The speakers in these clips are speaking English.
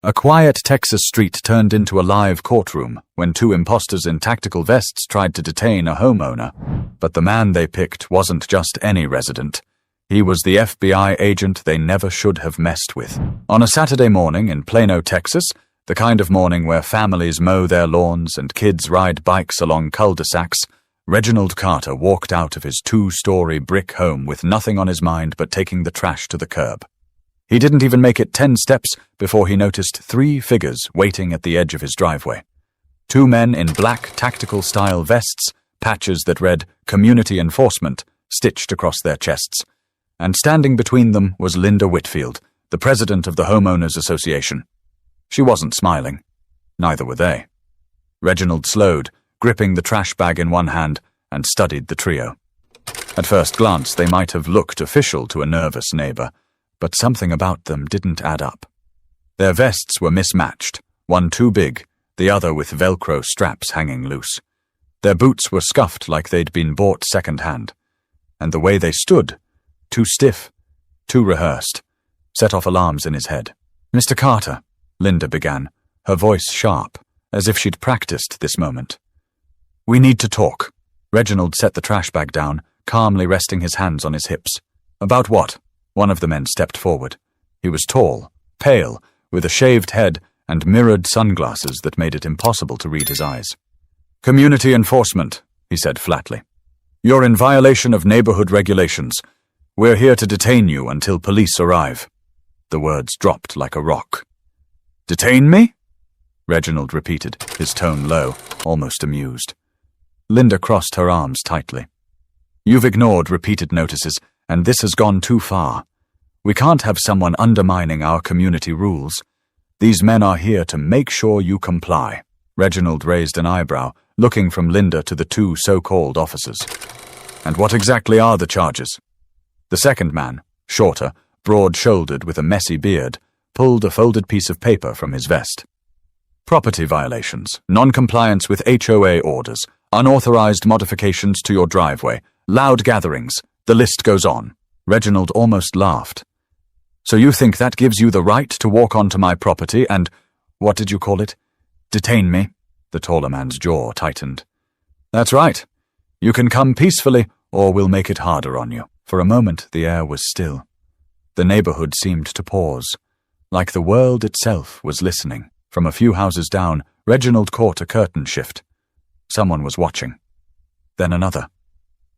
A quiet Texas street turned into a live courtroom when two imposters in tactical vests tried to detain a homeowner. But the man they picked wasn't just any resident. He was the FBI agent they never should have messed with. On a Saturday morning in Plano, Texas, the kind of morning where families mow their lawns and kids ride bikes along cul-de-sacs, Reginald Carter walked out of his 2-story brick home with nothing on his mind but taking the trash to the curb. He didn't even make it 10 steps before he noticed 3 figures waiting at the edge of his driveway. 2 men in black tactical-style vests, patches that read "Community Enforcement" stitched across their chests. And standing between them was Linda Whitfield, the president of the Homeowners Association. She wasn't smiling. Neither were they. Reginald slowed, gripping the trash bag in one hand, and studied the trio. At first glance, they might have looked official to a nervous neighbor, but something about them didn't add up. Their vests were mismatched, one too big, the other with Velcro straps hanging loose. Their boots were scuffed like they'd been bought second-hand. And the way they stood, too stiff, too rehearsed, set off alarms in his head. "Mr. Carter," Linda began, her voice sharp, as if she'd practiced this moment. "We need to talk." Reginald set the trash bag down, calmly resting his hands on his hips. "About what?" One of the men stepped forward. He was tall, pale, with a shaved head and mirrored sunglasses that made it impossible to read his eyes. "Community enforcement," he said flatly. "You're in violation of neighborhood regulations. We're here to detain you until police arrive." The words dropped like a rock. "Detain me?" Reginald repeated, his tone low, almost amused. Linda crossed her arms tightly. "You've ignored repeated notices, and this has gone too far. We can't have someone undermining our community rules. These men are here to make sure you comply." Reginald raised an eyebrow, looking from Linda to the 2 so-called officers. "And what exactly are the charges?" The second man, shorter, broad-shouldered with a messy beard, pulled a folded piece of paper from his vest. "Property violations, non-compliance with HOA orders, unauthorized modifications to your driveway, loud gatherings, the list goes on." Reginald almost laughed. "So you think that gives you the right to walk onto my property and, what did you call it, detain me?" The taller man's jaw tightened. "That's right. You can come peacefully, or we'll make it harder on you." For a moment the air was still. The neighborhood seemed to pause, like the world itself was listening. From a few houses down, Reginald caught a curtain shift. Someone was watching. Then another.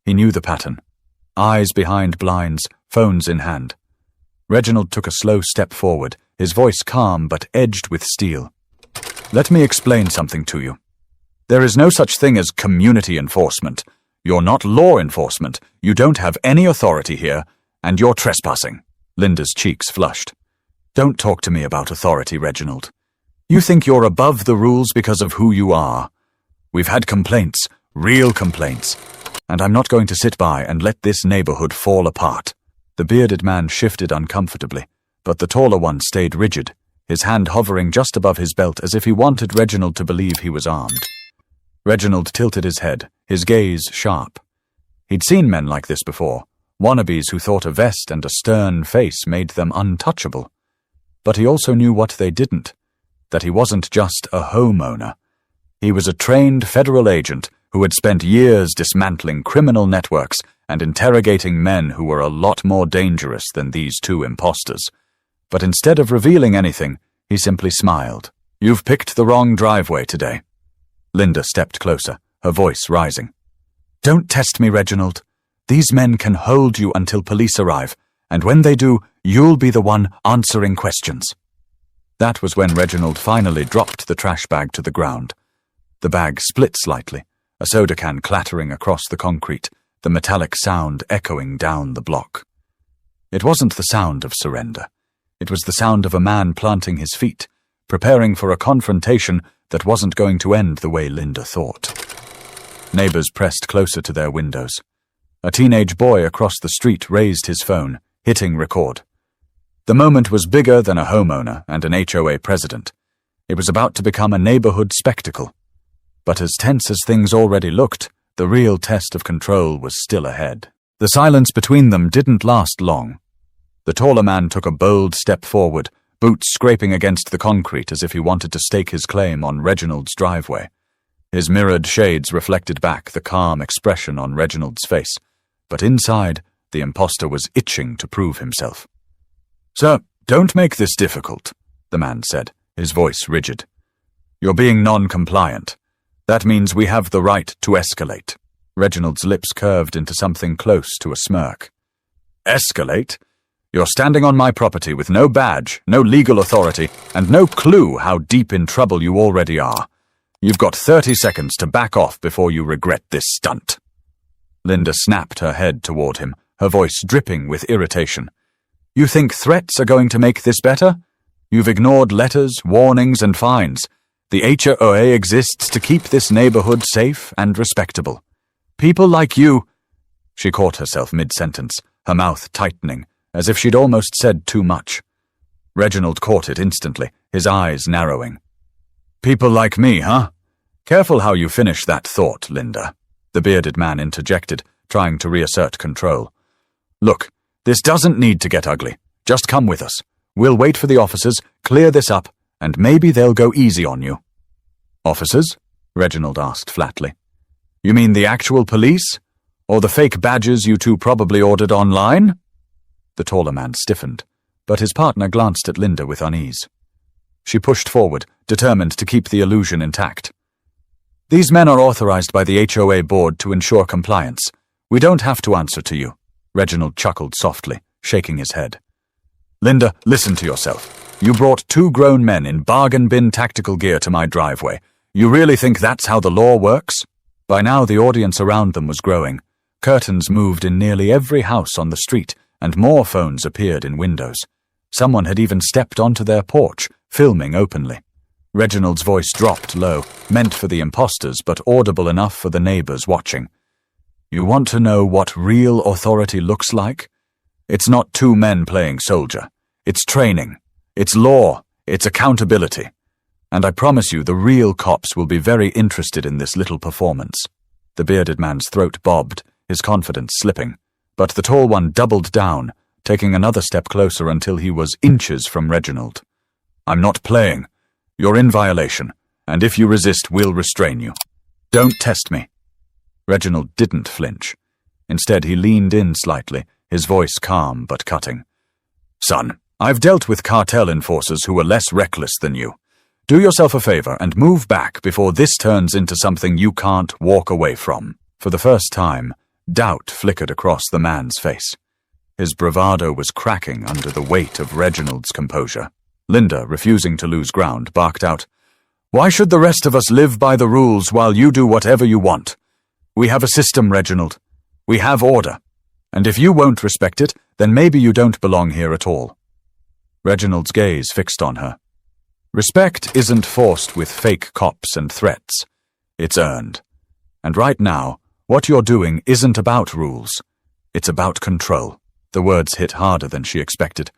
He knew the pattern. Eyes behind blinds, phones in hand. Reginald took a slow step forward, his voice calm but edged with steel. "Let me explain something to you. There is no such thing as community enforcement. You're not law enforcement. You don't have any authority here, and you're trespassing." Linda's cheeks flushed. "Don't talk to me about authority, Reginald. You think you're above the rules because of who you are. We've had complaints, real complaints, and I'm not going to sit by and let this neighborhood fall apart." The bearded man shifted uncomfortably, but the taller one stayed rigid, his hand hovering just above his belt as if he wanted Reginald to believe he was armed. Reginald tilted his head, his gaze sharp. He'd seen men like this before, wannabes who thought a vest and a stern face made them untouchable. But he also knew what they didn't, that he wasn't just a homeowner. He was a trained federal agent who had spent years dismantling criminal networks and interrogating men who were a lot more dangerous than these 2 imposters. But instead of revealing anything, he simply smiled. "You've picked the wrong driveway today." Linda stepped closer, her voice rising. "Don't test me, Reginald. These men can hold you until police arrive, and when they do, you'll be the one answering questions." That was when Reginald finally dropped the trash bag to the ground. The bag split slightly, a soda can clattering across the concrete, the metallic sound echoing down the block. It wasn't the sound of surrender. It was the sound of a man planting his feet, preparing for a confrontation that wasn't going to end the way Linda thought. Neighbors pressed closer to their windows. A teenage boy across the street raised his phone, hitting record. The moment was bigger than a homeowner and an HOA president. It was about to become a neighborhood spectacle. But as tense as things already looked, the real test of control was still ahead. The silence between them didn't last long. The taller man took a bold step forward, boots scraping against the concrete as if he wanted to stake his claim on Reginald's driveway. His mirrored shades reflected back the calm expression on Reginald's face, but inside, the impostor was itching to prove himself. "Sir, don't make this difficult," the man said, his voice rigid. "You're being non-compliant. That means we have the right to escalate." Reginald's lips curved into something close to a smirk. "Escalate? You're standing on my property with no badge, no legal authority, and no clue how deep in trouble you already are. You've got 30 seconds to back off before you regret this stunt." Linda snapped her head toward him, her voice dripping with irritation. "You think threats are going to make this better? You've ignored letters, warnings, and fines. The HOA exists to keep this neighborhood safe and respectable. People like you—" She caught herself mid-sentence, her mouth tightening, as if she'd almost said too much. Reginald caught it instantly, his eyes narrowing. "People like me, huh? Careful how you finish that thought, Linda," the bearded man interjected, trying to reassert control. "Look, this doesn't need to get ugly. Just come with us. We'll wait for the officers, clear this up, and maybe they'll go easy on you." "Officers?" Reginald asked flatly. "You mean the actual police? Or the fake badges you two probably ordered online?" The taller man stiffened, but his partner glanced at Linda with unease. She pushed forward, determined to keep the illusion intact. "These men are authorized by the HOA board to ensure compliance. We don't have to answer to you." Reginald chuckled softly, shaking his head. "Linda, listen to yourself. You brought 2 grown men in bargain bin tactical gear to my driveway. You really think that's how the law works?" By now the audience around them was growing. Curtains moved in nearly every house on the street, and more phones appeared in windows. Someone had even stepped onto their porch, filming openly. Reginald's voice dropped low, meant for the imposters but audible enough for the neighbors watching. "You want to know what real authority looks like? It's not 2 men playing soldier. It's training. It's law. It's accountability. And I promise you the real cops will be very interested in this little performance." The bearded man's throat bobbed, his confidence slipping, but the tall one doubled down, taking another step closer until he was inches from Reginald. "I'm not playing. You're in violation, and if you resist, we'll restrain you. Don't test me." Reginald didn't flinch. Instead, he leaned in slightly, his voice calm but cutting. "Son, I've dealt with cartel enforcers who were less reckless than you. Do yourself a favor and move back before this turns into something you can't walk away from." For the first time, doubt flickered across the man's face. His bravado was cracking under the weight of Reginald's composure. Linda, refusing to lose ground, barked out, "Why should the rest of us live by the rules while you do whatever you want? We have a system, Reginald. We have order. And if you won't respect it, then maybe you don't belong here at all." Reginald's gaze fixed on her. Respect isn't forced with fake cops and threats. It's earned. And right now, what you're doing isn't about rules. It's about control. The words hit harder than she expected.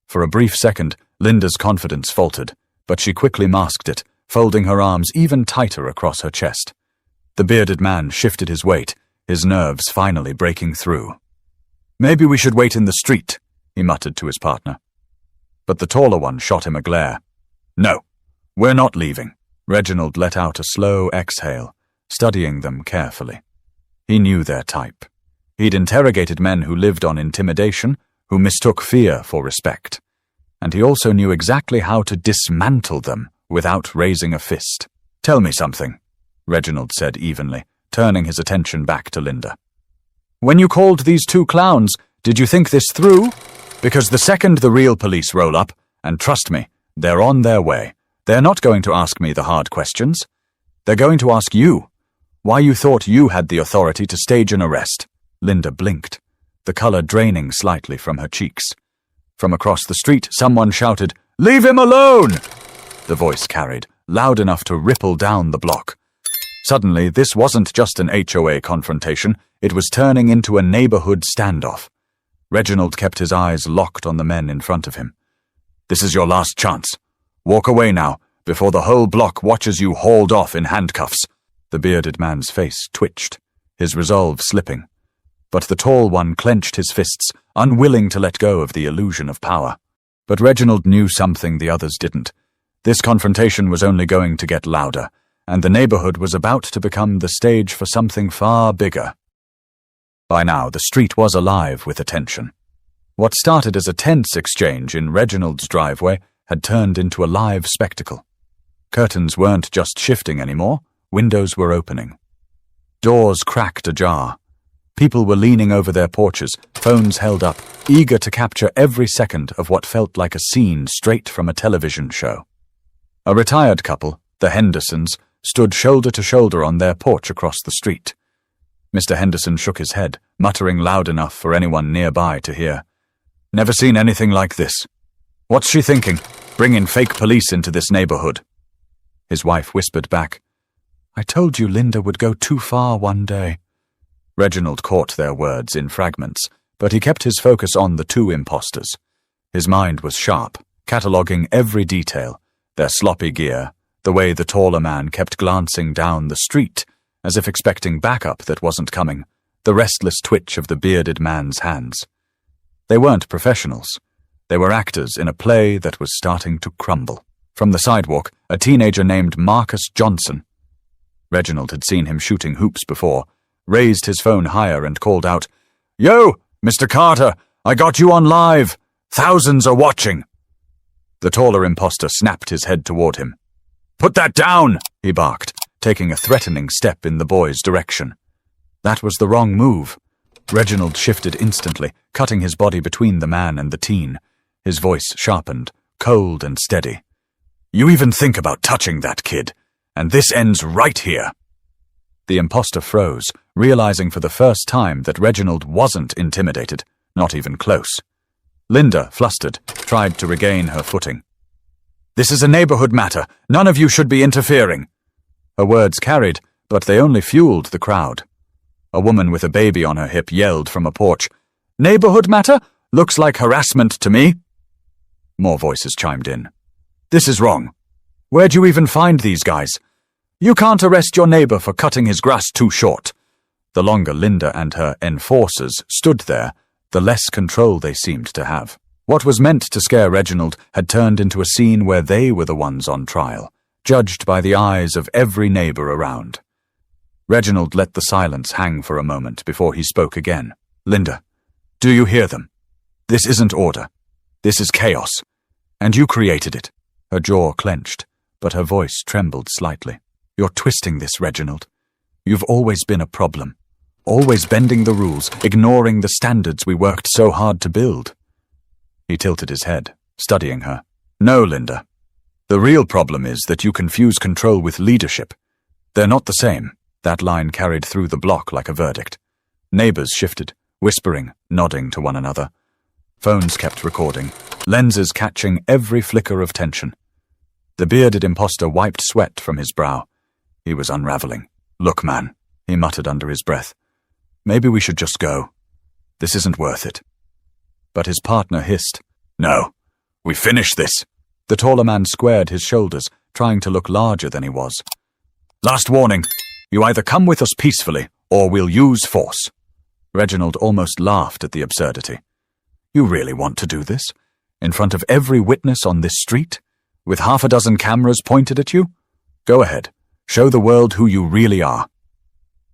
For a brief second, Linda's confidence faltered, but she quickly masked it, folding her arms even tighter across her chest. The bearded man shifted his weight, his nerves finally breaking through. "Maybe we should wait in the street," he muttered to his partner. But the taller one shot him a glare. "No, we're not leaving." Reginald let out a slow exhale, studying them carefully. He knew their type. He'd interrogated men who lived on intimidation, who mistook fear for respect. And he also knew exactly how to dismantle them without raising a fist. "Tell me something," Reginald said evenly, turning his attention back to Linda. "When you called these 2 clowns, did you think this through? Because the second the real police roll up, and trust me, they're on their way, they're not going to ask me the hard questions. They're going to ask you why you thought you had the authority to stage an arrest." Linda blinked, the color draining slightly from her cheeks. From across the street, someone shouted, "Leave him alone!" The voice carried, loud enough to ripple down the block. Suddenly, this wasn't just an HOA confrontation, it was turning into a neighborhood standoff. Reginald kept his eyes locked on the men in front of him. "This is your last chance. Walk away now, before the whole block watches you hauled off in handcuffs." The bearded man's face twitched, his resolve slipping. But the tall one clenched his fists, unwilling to let go of the illusion of power. But Reginald knew something the others didn't. This confrontation was only going to get louder, and the neighborhood was about to become the stage for something far bigger. By now, the street was alive with attention. What started as a tense exchange in Reginald's driveway had turned into a live spectacle. Curtains weren't just shifting anymore, windows were opening. Doors cracked ajar. People were leaning over their porches, phones held up, eager to capture every second of what felt like a scene straight from a television show. A retired couple, the Hendersons, stood shoulder to shoulder on their porch across the street. Mr. Henderson shook his head, muttering loud enough for anyone nearby to hear. "Never seen anything like this. What's she thinking, bringing fake police into this neighborhood?" His wife whispered back, "I told you Linda would go too far one day." Reginald caught their words in fragments, but he kept his focus on the two impostors. His mind was sharp, cataloguing every detail, their sloppy gear, the way the taller man kept glancing down the street, as if expecting backup that wasn't coming, the restless twitch of the bearded man's hands. They weren't professionals. They were actors in a play that was starting to crumble. From the sidewalk, a teenager named Marcus Johnson. Reginald had seen him shooting hoops before, raised his phone higher and called out, "Yo, Mr. Carter, I got you on live. Thousands are watching." The taller imposter snapped his head toward him. "Put that down," he barked, taking a threatening step in the boy's direction. That was the wrong move. Reginald shifted instantly, cutting his body between the man and the teen. His voice sharpened, cold and steady. "You even think about touching that kid, and this ends right here." The imposter froze, realizing for the first time that Reginald wasn't intimidated, not even close. Linda, flustered, tried to regain her footing. "This is a neighborhood matter. None of you should be interfering." Her words carried, but they only fueled the crowd. A woman with a baby on her hip yelled from a porch, "Neighborhood matter? Looks like harassment to me." More voices chimed in. "This is wrong. Where'd you even find these guys? You can't arrest your neighbor for cutting his grass too short." The longer Linda and her enforcers stood there, the less control they seemed to have. What was meant to scare Reginald had turned into a scene where they were the ones on trial, judged by the eyes of every neighbor around. Reginald let the silence hang for a moment before he spoke again. "Linda, do you hear them? This isn't order. This is chaos. And you created it." Her jaw clenched, but her voice trembled slightly. "You're twisting this, Reginald. You've always been a problem. Always bending the rules, ignoring the standards we worked so hard to build." He tilted his head, studying her. "No, Linda. The real problem is that you confuse control with leadership. They're not the same." That line carried through the block like a verdict. Neighbors shifted, whispering, nodding to one another. Phones kept recording, lenses catching every flicker of tension. The bearded imposter wiped sweat from his brow. He was unraveling. "Look, man," he muttered under his breath. "Maybe we should just go. This isn't worth it." But his partner hissed, "No, we finish this." The taller man squared his shoulders, trying to look larger than he was. "Last warning. You either come with us peacefully, or we'll use force." Reginald almost laughed at the absurdity. "You really want to do this? In front of every witness on this street? With half a dozen cameras pointed at you? Go ahead. Show the world who you really are."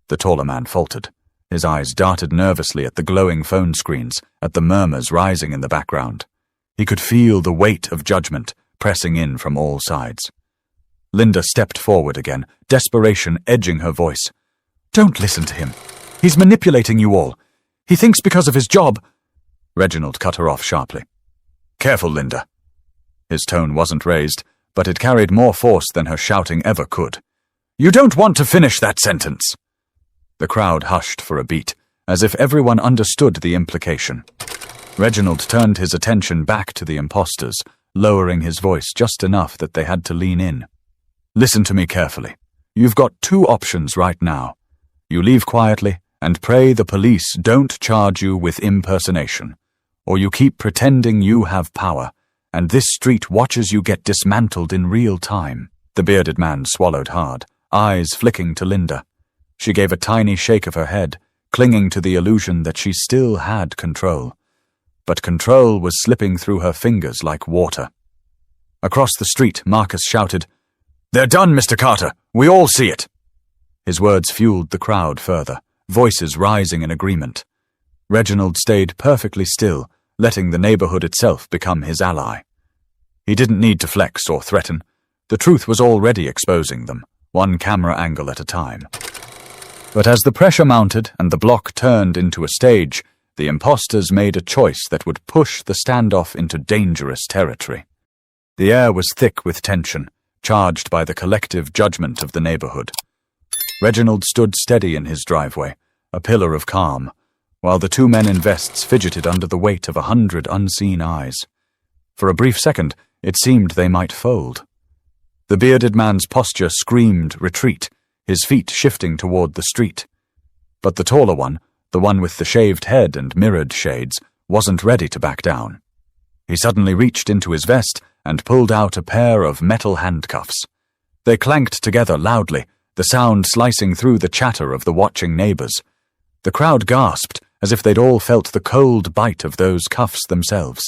The taller man faltered. His eyes darted nervously at the glowing phone screens, at the murmurs rising in the background. He could feel the weight of judgment pressing in from all sides. Linda stepped forward again, desperation edging her voice. "Don't listen to him. He's manipulating you all. He thinks because of his job—" Reginald cut her off sharply. "Careful, Linda." His tone wasn't raised, but it carried more force than her shouting ever could. "You don't want to finish that sentence." The crowd hushed for a beat, as if everyone understood the implication. Reginald turned his attention back to the imposters, lowering his voice just enough that they had to lean in. "Listen to me carefully. You've got two options right now. You leave quietly and pray the police don't charge you with impersonation, or you keep pretending you have power, and this street watches you get dismantled in real time." The bearded man swallowed hard, eyes flicking to Linda. She gave a tiny shake of her head, clinging to the illusion that she still had control. but control was slipping through her fingers like water. Across the street, Marcus shouted, "They're done, Mr. Carter! We all see it!" His words fueled the crowd further, voices rising in agreement. Reginald stayed perfectly still, letting the neighborhood itself become his ally. He didn't need to flex or threaten. The truth was already exposing them, one camera angle at a time. But as the pressure mounted and the block turned into a stage, the imposters made a choice that would push the standoff into dangerous territory. The air was thick with tension, charged by the collective judgment of the neighborhood. Reginald stood steady in his driveway, a pillar of calm, while the two men in vests fidgeted under the weight of 100 unseen eyes. For a brief second, it seemed they might fold. The bearded man's posture screamed retreat, his feet shifting toward the street. But the taller one, the one with the shaved head and mirrored shades, wasn't ready to back down. He suddenly reached into his vest and pulled out a pair of metal handcuffs. They clanked together loudly, the sound slicing through the chatter of the watching neighbors. The crowd gasped, as if they'd all felt the cold bite of those cuffs themselves.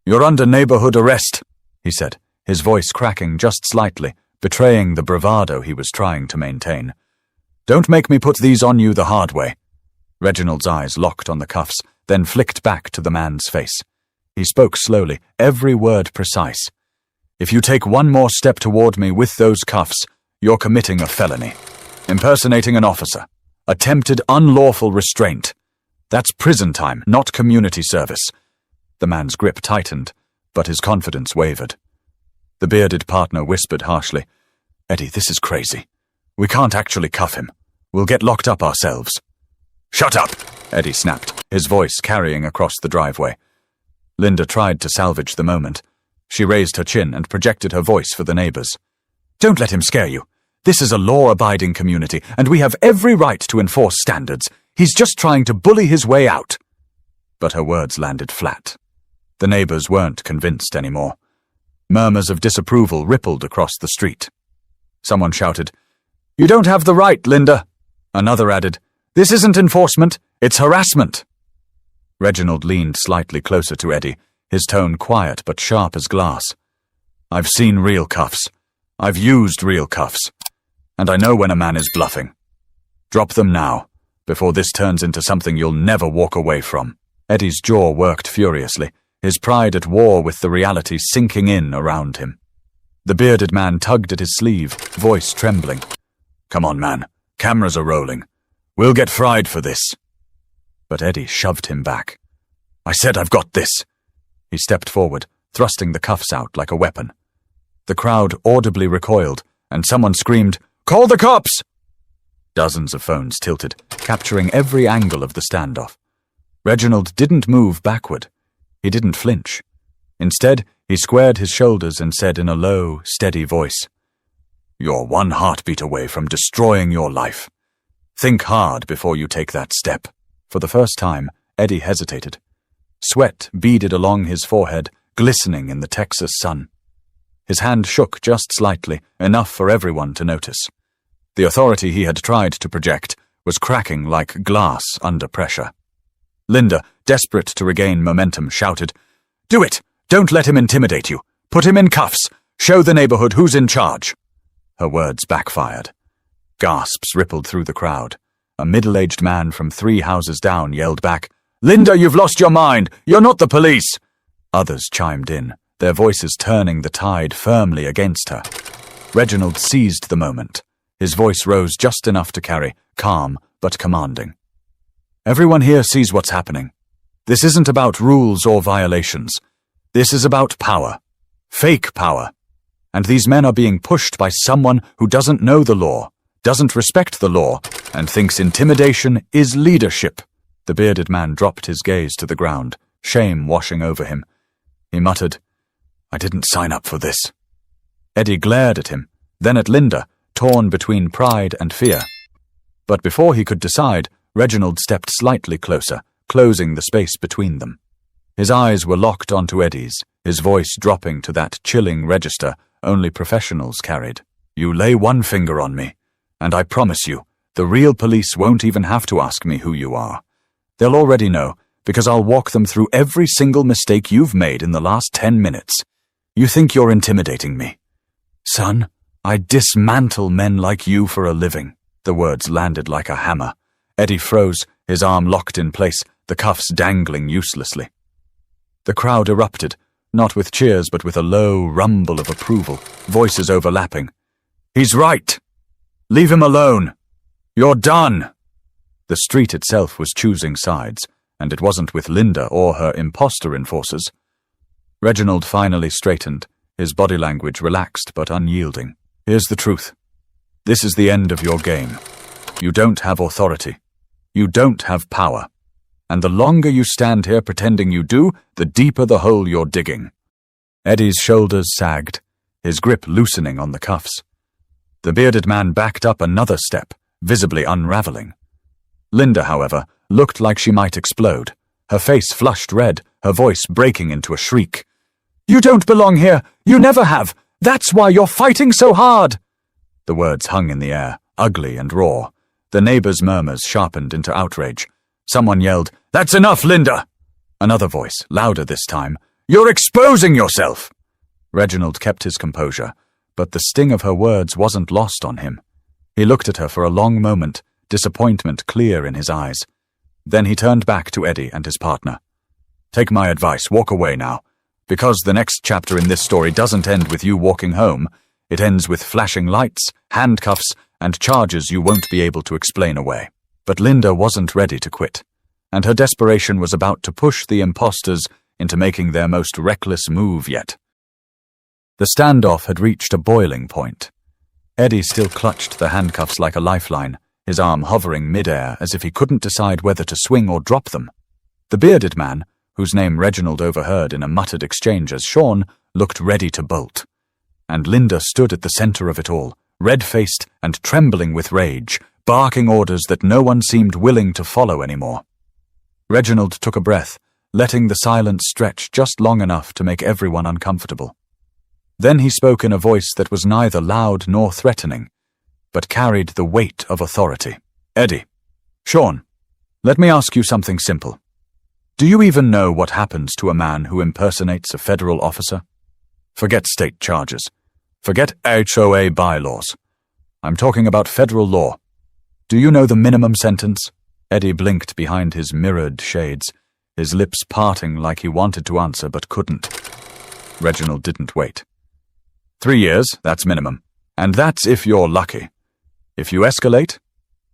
"You're under neighborhood arrest," he said, his voice cracking just slightly, betraying the bravado he was trying to maintain. "Don't make me put these on you the hard way." Reginald's eyes locked on the cuffs, then flicked back to the man's face. He spoke slowly, every word precise. "If you take one more step toward me with those cuffs, you're committing a felony. Impersonating an officer. Attempted unlawful restraint. That's prison time, not community service." The man's grip tightened, but his confidence wavered. The bearded partner whispered harshly, "Eddie, this is crazy. We can't actually cuff him. We'll get locked up ourselves." "Shut up!" Eddie snapped, his voice carrying across the driveway. Linda tried to salvage the moment. She raised her chin and projected her voice for the neighbors. "Don't let him scare you. This is a law-abiding community, and we have every right to enforce standards. He's just trying to bully his way out." But her words landed flat. The neighbors weren't convinced anymore. Murmurs of disapproval rippled across the street. Someone shouted, "You don't have the right, Linda." Another added, "This isn't enforcement, it's harassment." Reginald leaned slightly closer to Eddie, his tone quiet but sharp as glass. "I've seen real cuffs. I've used real cuffs. And I know when a man is bluffing. Drop them now, before this turns into something you'll never walk away from." Eddie's jaw worked furiously, his pride at war with the reality sinking in around him. The bearded man tugged at his sleeve, voice trembling. "Come on, man. Cameras are rolling. We'll get fried for this." But Eddie shoved him back. "I said I've got this." He stepped forward, thrusting the cuffs out like a weapon. The crowd audibly recoiled, and someone screamed, "Call the cops!" Dozens of phones tilted, capturing every angle of the standoff. Reginald didn't move backward. He didn't flinch. Instead, he squared his shoulders and said in a low, steady voice, "You're one heartbeat away from destroying your life. Think hard before you take that step." For the first time, Eddie hesitated. Sweat beaded along his forehead, glistening in the Texas sun. His hand shook just slightly, enough for everyone to notice. The authority he had tried to project was cracking like glass under pressure. Linda, desperate to regain momentum, shouted, "Do it! Don't let him intimidate you! Put him in cuffs! Show the neighborhood who's in charge!" Her words backfired. Gasps rippled through the crowd. A middle-aged man from 3 houses down yelled back, "Linda, you've lost your mind! You're not the police!" Others chimed in, their voices turning the tide firmly against her. Reginald seized the moment. His voice rose just enough to carry, calm but commanding. "Everyone here sees what's happening. This isn't about rules or violations. This is about power. Fake power. And these men are being pushed by someone who doesn't know the law, doesn't respect the law, and thinks intimidation is leadership." The bearded man dropped his gaze to the ground, shame washing over him. He muttered, "I didn't sign up for this." Eddie glared at him, then at Linda, torn between pride and fear. But before he could decide, Reginald stepped slightly closer, closing the space between them. His eyes were locked onto Eddie's, his voice dropping to that chilling register only professionals carried. "You lay one finger on me, and I promise you, the real police won't even have to ask me who you are. They'll already know, because I'll walk them through every single mistake you've made in the last 10 minutes. You think you're intimidating me? Son, I dismantle men like you for a living. The words landed like a hammer. Eddie froze, his arm locked in place, the cuffs dangling uselessly. The crowd erupted, not with cheers but with a low rumble of approval, voices overlapping. He's right! Leave him alone! You're done! The street itself was choosing sides, and it wasn't with Linda or her imposter enforcers. Reginald finally straightened, his body language relaxed but unyielding. Here's the truth. This is the end of your game. You don't have authority. You don't have power. And the longer you stand here pretending you do, the deeper the hole you're digging. Eddie's shoulders sagged, his grip loosening on the cuffs. The bearded man backed up another step, visibly unraveling. Linda, however, looked like she might explode, her face flushed red, her voice breaking into a shriek. You don't belong here! You never have! That's why you're fighting so hard! The words hung in the air, ugly and raw. The neighbors' murmurs sharpened into outrage. Someone yelled, That's enough, Linda! Another voice, louder this time, You're exposing yourself! Reginald kept his composure, but the sting of her words wasn't lost on him. He looked at her for a long moment, disappointment clear in his eyes. Then he turned back to Eddie and his partner. Take my advice, walk away now. Because the next chapter in this story doesn't end with you walking home, it ends with flashing lights, handcuffs, and charges you won't be able to explain away. But Linda wasn't ready to quit, and her desperation was about to push the imposters into making their most reckless move yet. The standoff had reached a boiling point. Eddie still clutched the handcuffs like a lifeline, his arm hovering mid-air as if he couldn't decide whether to swing or drop them. The bearded man, whose name Reginald overheard in a muttered exchange as Sean, looked ready to bolt. And Linda stood at the center of it all, red-faced and trembling with rage, barking orders that no one seemed willing to follow anymore. Reginald took a breath, letting the silence stretch just long enough to make everyone uncomfortable. Then he spoke in a voice that was neither loud nor threatening, but carried the weight of authority. Eddie, Sean, let me ask you something simple. Do you even know what happens to a man who impersonates a federal officer? Forget state charges. Forget HOA bylaws. I'm talking about federal law. Do you know the minimum sentence? Eddie blinked behind his mirrored shades, his lips parting like he wanted to answer but couldn't. Reginald didn't wait. 3 years, that's minimum. And that's if you're lucky. If you escalate,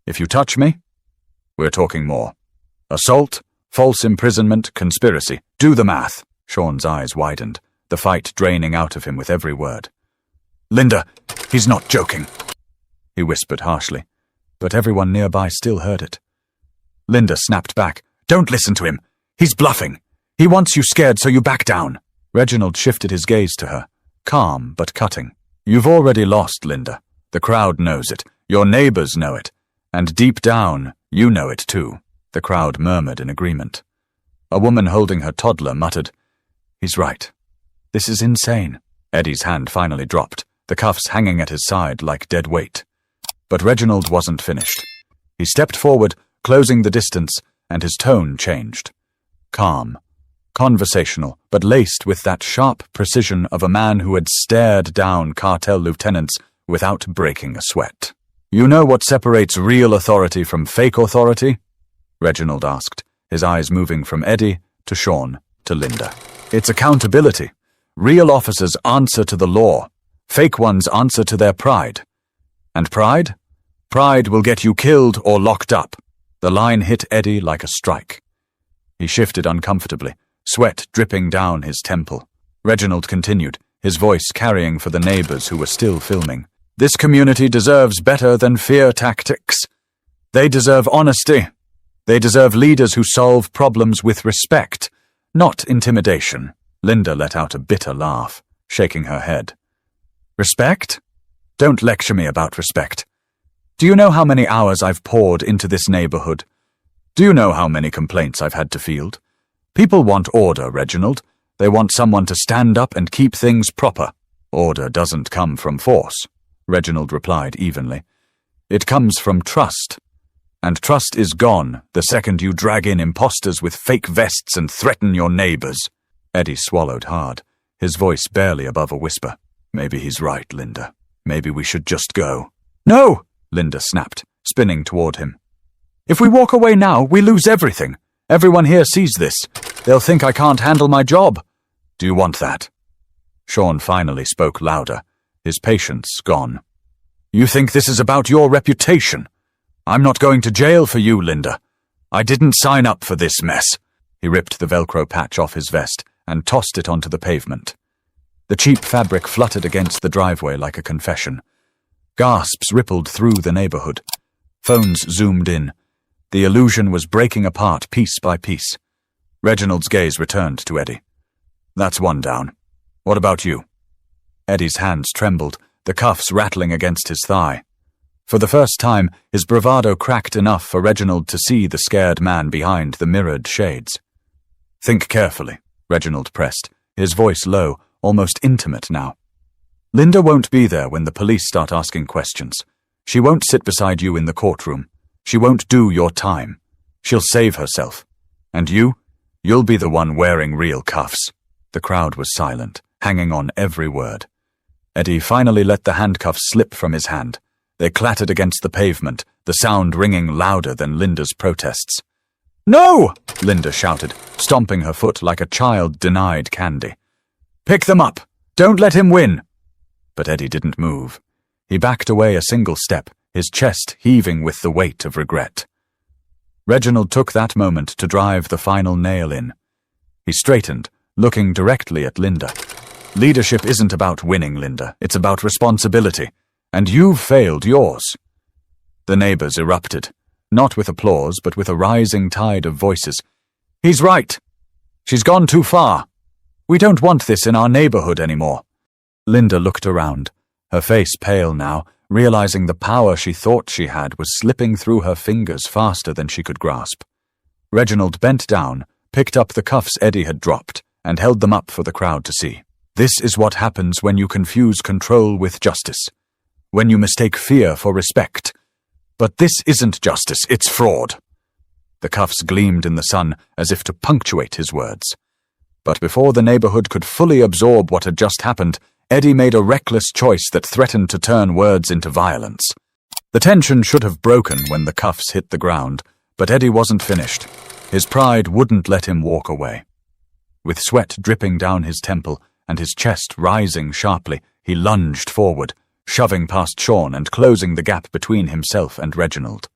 if you touch me, we're talking more. Assault, false imprisonment, conspiracy. Do the math. Sean's eyes widened, the fight draining out of him with every word. Linda, he's not joking, he whispered harshly, but everyone nearby still heard it. Linda snapped back. Don't listen to him. He's bluffing. He wants you scared so you back down. Reginald shifted his gaze to her, calm but cutting. You've already lost, Linda. The crowd knows it. Your neighbors know it. And deep down, you know it too. The crowd murmured in agreement. A woman holding her toddler muttered, He's right. This is insane. Eddie's hand finally dropped, the cuffs hanging at his side like dead weight. But Reginald wasn't finished. He stepped forward, closing the distance, and his tone changed. Calm, conversational, but laced with that sharp precision of a man who had stared down cartel lieutenants without breaking a sweat. You know what separates real authority from fake authority? Reginald asked, his eyes moving from Eddie to Sean to Linda. It's accountability. Real officers answer to the law. Fake ones answer to their pride. And pride? Pride will get you killed or locked up. The line hit Eddie like a strike. He shifted uncomfortably, sweat dripping down his temple. Reginald continued, his voice carrying for the neighbors who were still filming. This community deserves better than fear tactics. They deserve honesty. They deserve leaders who solve problems with respect, not intimidation. Linda let out a bitter laugh, shaking her head. Respect? Don't lecture me about respect. Do you know how many hours I've poured into this neighborhood? Do you know how many complaints I've had to field? People want order, Reginald. They want someone to stand up and keep things proper. Order doesn't come from force, Reginald replied evenly. It comes from trust. And trust is gone the second you drag in imposters with fake vests and threaten your neighbors. Eddie swallowed hard, his voice barely above a whisper. Maybe he's right, Linda. Maybe we should just go. No, Linda snapped, spinning toward him. If we walk away now, we lose everything. Everyone here sees this. They'll think I can't handle my job. Do you want that? Sean finally spoke louder, his patience gone. You think this is about your reputation? I'm not going to jail for you, Linda. I didn't sign up for this mess. He ripped the Velcro patch off his vest and tossed it onto the pavement. The cheap fabric fluttered against the driveway like a confession. Gasps rippled through the neighborhood. Phones zoomed in. The illusion was breaking apart piece by piece. Reginald's gaze returned to Eddie. That's one down. What about you? Eddie's hands trembled, the cuffs rattling against his thigh. For the first time, his bravado cracked enough for Reginald to see the scared man behind the mirrored shades. Think carefully, Reginald pressed, his voice low, almost intimate now. Linda won't be there when the police start asking questions. She won't sit beside you in the courtroom. She won't do your time. She'll save herself. And you'll be the one wearing real cuffs. The crowd was silent, hanging on every word. Eddie finally let the handcuffs slip from his hand. They clattered against the pavement, the sound ringing louder than Linda's protests. No! Linda shouted, stomping her foot like a child denied candy. Pick them up! Don't let him win! But Eddie didn't move. He backed away a single step, his chest heaving with the weight of regret. Reginald took that moment to drive the final nail in. He straightened, looking directly at Linda. Leadership isn't about winning, Linda. It's about responsibility. And you've failed yours. The neighbors erupted, not with applause, but with a rising tide of voices. He's right. She's gone too far. We don't want this in our neighborhood anymore. Linda looked around, her face pale now, realizing the power she thought she had was slipping through her fingers faster than she could grasp. Reginald bent down, picked up the cuffs Eddie had dropped, and held them up for the crowd to see. This is what happens when you confuse control with justice. When you mistake fear for respect. But this isn't justice, it's fraud. The cuffs gleamed in the sun as if to punctuate his words. But before the neighborhood could fully absorb what had just happened, Eddie made a reckless choice that threatened to turn words into violence. The tension should have broken when the cuffs hit the ground, but Eddie wasn't finished. His pride wouldn't let him walk away. With sweat dripping down his temple and his chest rising sharply, he lunged forward, shoving past Sean and closing the gap between himself and Reginald.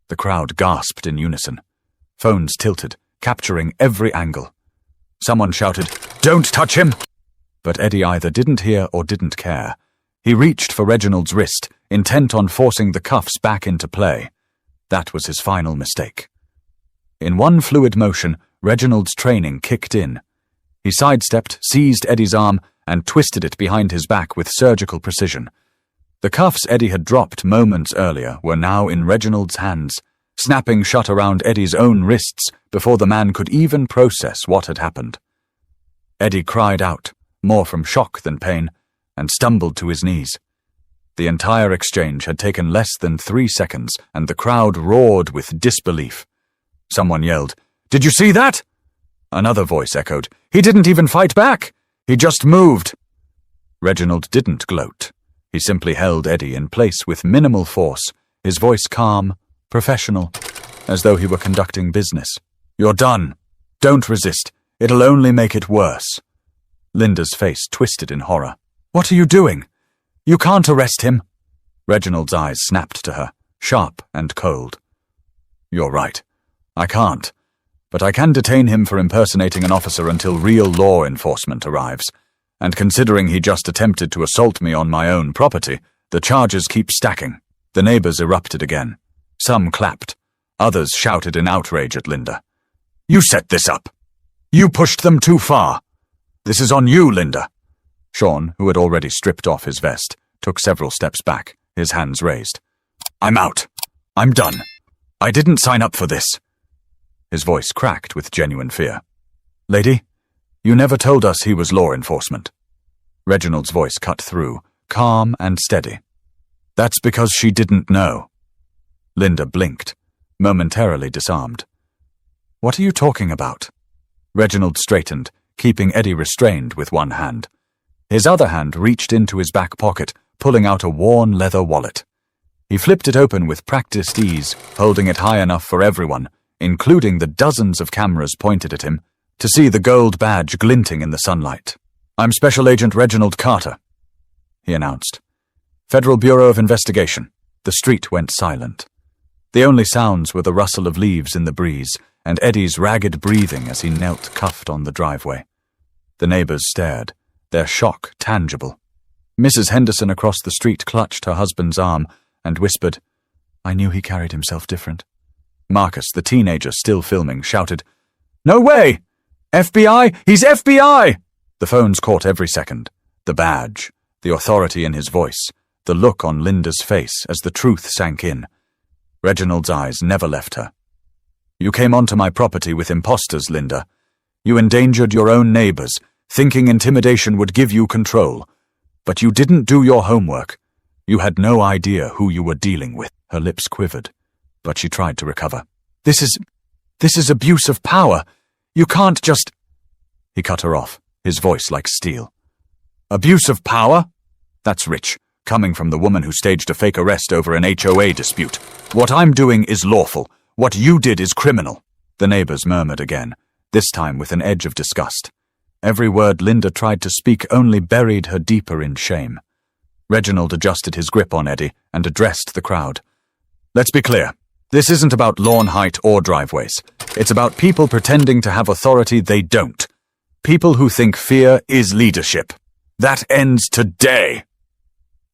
The crowd gasped in unison. Phones tilted, capturing every angle. Someone shouted, "Don't touch him!" But Eddie either didn't hear or didn't care. He reached for Reginald's wrist, intent on forcing the cuffs back into play. That was his final mistake. In one fluid motion, Reginald's training kicked in. He sidestepped, seized Eddie's arm, and twisted it behind his back with surgical precision. The cuffs Eddie had dropped moments earlier were now in Reginald's hands, snapping shut around Eddie's own wrists before the man could even process what had happened. Eddie cried out, more from shock than pain, and stumbled to his knees. The entire exchange had taken less than 3 seconds, and the crowd roared with disbelief. Someone yelled, "Did you see that?" Another voice echoed, "He didn't even fight back! He just moved!" Reginald didn't gloat. He simply held Eddie in place with minimal force, his voice calm, professional, as though he were conducting business. "You're done. Don't resist. It'll only make it worse." Linda's face twisted in horror. "What are you doing? You can't arrest him." Reginald's eyes snapped to her, sharp and cold. "You're right. I can't. But I can detain him for impersonating an officer until real law enforcement arrives. And considering he just attempted to assault me on my own property, the charges keep stacking." The neighbors erupted again. Some clapped. Others shouted in outrage at Linda. "You set this up. You pushed them too far. This is on you, Linda." Sean, who had already stripped off his vest, took several steps back, his hands raised. "I'm out. I'm done. I didn't sign up for this." His voice cracked with genuine fear. "Lady, you never told us he was law enforcement." Reginald's voice cut through, calm and steady. "That's because she didn't know." Linda blinked. momentarily disarmed. "What are you talking about?" Reginald straightened, keeping Eddie restrained with one hand. His other hand reached into his back pocket, pulling out a worn leather wallet. He flipped it open with practiced ease, holding it high enough for everyone, including the dozens of cameras pointed at him, to see the gold badge glinting in the sunlight. "I'm Special Agent Reginald Carter," he announced. "Federal Bureau of Investigation." The street went silent. The only sounds were the rustle of leaves in the breeze and Eddie's ragged breathing as he knelt cuffed on the driveway. The neighbors stared, their shock tangible. Mrs. Henderson across the street clutched her husband's arm and whispered, "I knew he carried himself different." Marcus, the teenager still filming, shouted, "No way! FBI! He's FBI!" The phones caught every second. The badge, the authority in his voice, the look on Linda's face as the truth sank in. Reginald's eyes never left her. "You came onto my property with imposters, Linda. You endangered your own neighbors, thinking intimidation would give you control. But you didn't do your homework. You had no idea who you were dealing with." Her lips quivered, but she tried to recover. This is abuse of power. You can't just—" He cut her off, his voice like steel. "Abuse of power? That's rich, coming from the woman who staged a fake arrest over an HOA dispute. What I'm doing is lawful. What you did is criminal." The neighbors murmured again, this time with an edge of disgust. Every word Linda tried to speak only buried her deeper in shame. Reginald adjusted his grip on Eddie and addressed the crowd. "Let's be clear. This isn't about lawn height or driveways. It's about people pretending to have authority they don't. People who think fear is leadership. That ends today."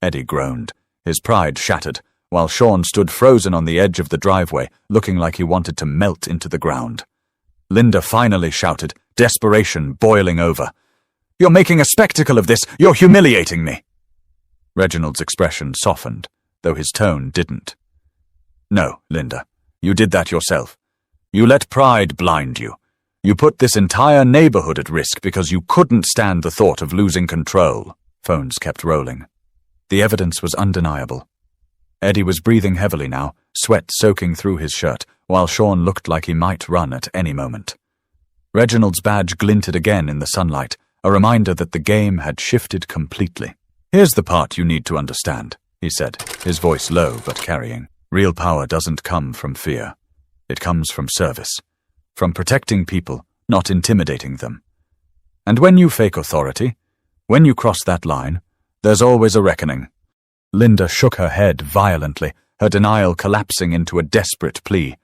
Eddie groaned, his pride shattered, while Sean stood frozen on the edge of the driveway, looking like he wanted to melt into the ground. Linda finally shouted, desperation boiling over, "You're making a spectacle of this! You're humiliating me!" Reginald's expression softened, though his tone didn't. "No, Linda, you did that yourself. You let pride blind you. You put this entire neighborhood at risk because you couldn't stand the thought of losing control." Phones kept rolling. The evidence was undeniable. Eddie was breathing heavily now, sweat soaking through his shirt, while Sean looked like he might run at any moment. Reginald's badge glinted again in the sunlight, a reminder that the game had shifted completely. "Here's the part you need to understand," he said, his voice low but carrying. "Real power doesn't come from fear. It comes from service. From protecting people, not intimidating them. And when you fake authority, when you cross that line, there's always a reckoning." Linda shook her head violently, her denial collapsing into a desperate plea.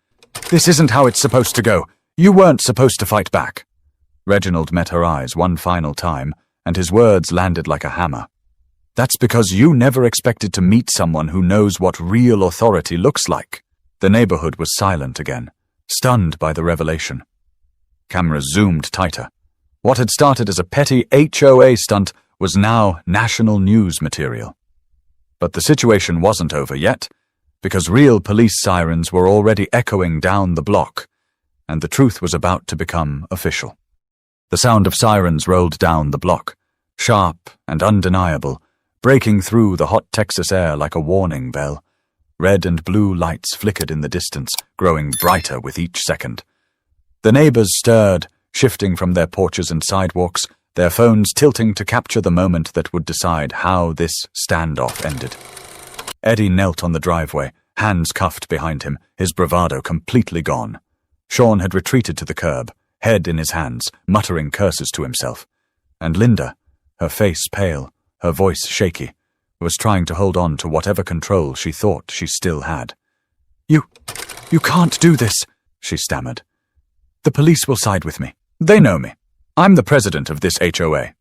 "This isn't how it's supposed to go. You weren't supposed to fight back." Reginald met her eyes one final time, and his words landed like a hammer. "That's because you never expected to meet someone who knows what real authority looks like." The neighborhood was silent again, stunned by the revelation. Cameras zoomed tighter. What had started as a petty HOA stunt was now national news material. But the situation wasn't over yet, because real police sirens were already echoing down the block, and the truth was about to become official. The sound of sirens rolled down the block, sharp and undeniable, breaking through the hot Texas air like a warning bell. Red and blue lights flickered in the distance, growing brighter with each second. The neighbors stirred, shifting from their porches and sidewalks, their phones tilting to capture the moment that would decide how this standoff ended. Eddie knelt on the driveway, hands cuffed behind him, his bravado completely gone. Sean had retreated to the curb, head in his hands, muttering curses to himself. And Linda, her face pale, her voice shaky, was trying to hold on to whatever control she thought she still had. You can't do this," she stammered. "The police will side with me. They know me. I'm the president of this HOA."